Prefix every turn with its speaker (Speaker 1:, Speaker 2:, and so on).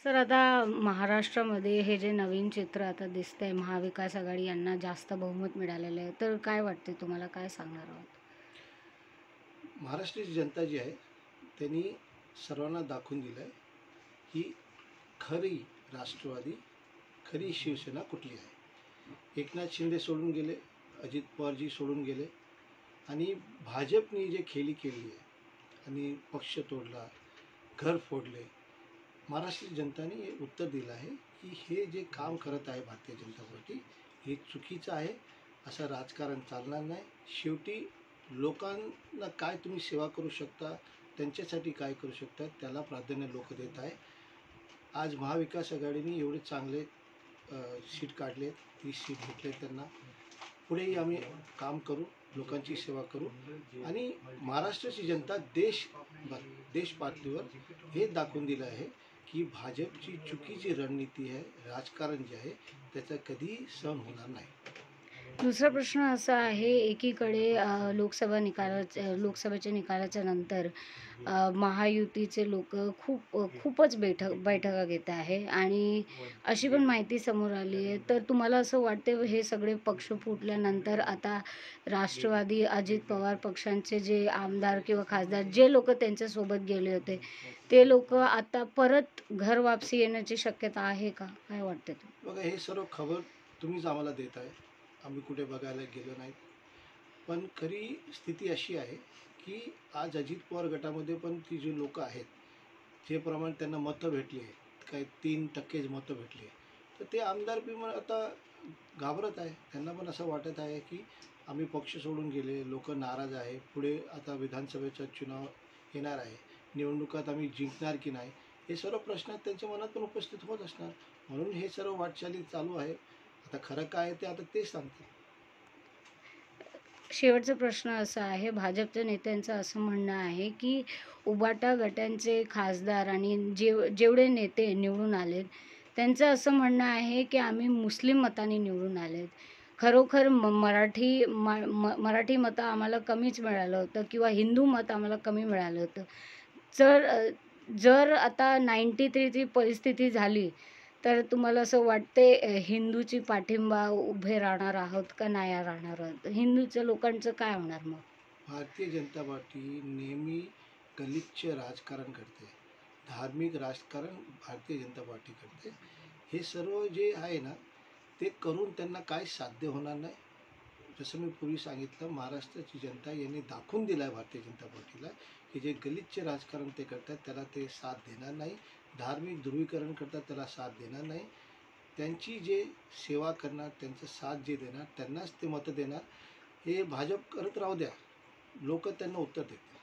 Speaker 1: Sir आता महाराष्ट्रामध्ये हे जे नवीन चित्र आता दिसतंय महाविकास आघाडी यांना जास्त बहुमत मिळालेलं आहे. तर काय वाटते तुम्हाला काय सांगणार आहात?
Speaker 2: महाराष्ट्राची जनता जी आहे त्यांनी सर्वांना दाखवून दिलं आहे ही खरी राष्ट्रवादी, खरी शिवसेना कुठली आहे. एकनाथ शिंदे सोडून गेले, अजित पवारजी सोडून गेले आणि भाजपने जे खेळी केली आहे आणि पक्ष तोडला, घर फोडले. महाराष्ट्राची जनताने हे उत्तर दिलं आहे की हे जे काम करत आहे भारतीय जनता पार्टी हे चुकीचं आहे. असं राजकारण चालणार नाही. शेवटी लोकांना काय तुम्ही सेवा करू शकता, त्यांच्यासाठी काय करू शकता, त्याला प्राधान्य लोक देत आहे. आज महाविकास आघाडीने एवढे चांगले सीट काढले, 30 सीट भेटले त्यांना. पुढेही आम्ही काम करू, लोकांची सेवा करू आणि महाराष्ट्राची जनता देश पातळीवर हे दाखवून दिलं आहे की भाजपची चुकीची रणनीती आहे, राजकारण जे आहे त्याचा कधीही सहन होणार नाही.
Speaker 1: दुसरा प्रश्न असा आहे, एकीकडे लोकसभेच्या निकालाच्या नंतर महायुतीचे लोक खूपच बैठका घेत आहे आणि अशी पण माहिती समोर आली आहे. तर तुम्हाला असं वाटते हे सगळे पक्ष फुटल्यानंतर आता राष्ट्रवादी अजित पवार पक्षांचे जे आमदार किंवा खासदार जे लोक त्यांच्यासोबत गेले होते ते लोक आता परत घर वापसी येण्याची शक्यता आहे का? काय वाटते तुम्हाला?
Speaker 2: बघा, हे सर्व खबर तुम्हीच आम्हाला देत आहे, आम्ही कुठे बघायला गेलो नाही. पण खरी स्थिती अशी आहे की आज अजित पवार गटामध्ये पण ती जी लोक आहेत, जे प्रमाणे त्यांना मतं भेटली आहेत, काही 3% मतं भेटली आहे, तर ते आमदार बी मग आता घाबरत आहे. त्यांना पण असं वाटत आहे की आम्ही पक्ष सोडून गेले, लोक नाराज आहे. पुढे आता विधानसभेचा चुनाव येणार आहे, निवडणुकात आम्ही जिंकणार की नाही, हे सर्व प्रश्न त्यांच्या मनात पण उपस्थित होत असणार. म्हणून हे सर्व वाटचाली चालू आहे. आता खरं काय आहे ते आता तेच सांगतील.
Speaker 1: शेवटचा प्रश्न असा आहे, भाजपच्या नेत्यांचं असं म्हणणं आहे की उबाटा गटांचे खासदार आणि जेवढे नेते निवडून आलेत त्यांचं असं म्हणणं आहे की आम्ही मुस्लिम मताने निवडून आलेत. खरोखर मराठी मतं आम्हाला कमीच मिळालं होतं किंवा हिंदू मत आम्हाला कमी मिळालं होतं. जर जर आता 93 ची परिस्थिती झाली तर तुम्हाला असं वाटते हिंदूची पाठिंबा उभे राहणार आहोत का नाही राहणार आहोत? हिंदूच्या लोकांचं काय होणार मग?
Speaker 2: भारतीय जनता पार्टी नेहमी गलिच्छ राजकारण करते, धार्मिक राजकारण भारतीय जनता पार्टी करते. हे सर्व जे आहे ना ते करून त्यांना काय साध्य होणार नाही. जसं मी पूर्वी सांगितलं, महाराष्ट्राची जनता यांनी दाखवून दिलं आहे भारतीय जनता पार्टीला की जे गलिच्छ राजकारण ते करतात त्याला ते साथ देणार नाही. धार्मिक ध्रुवीकरण करतात त्याला साथ देणार नाही. त्यांची जे सेवा करणार, त्यांचं साथ जे देणार त्यांनाच ते मतं देणार. हे भाजप करत राहू द्या, लोक त्यांना उत्तर देतील.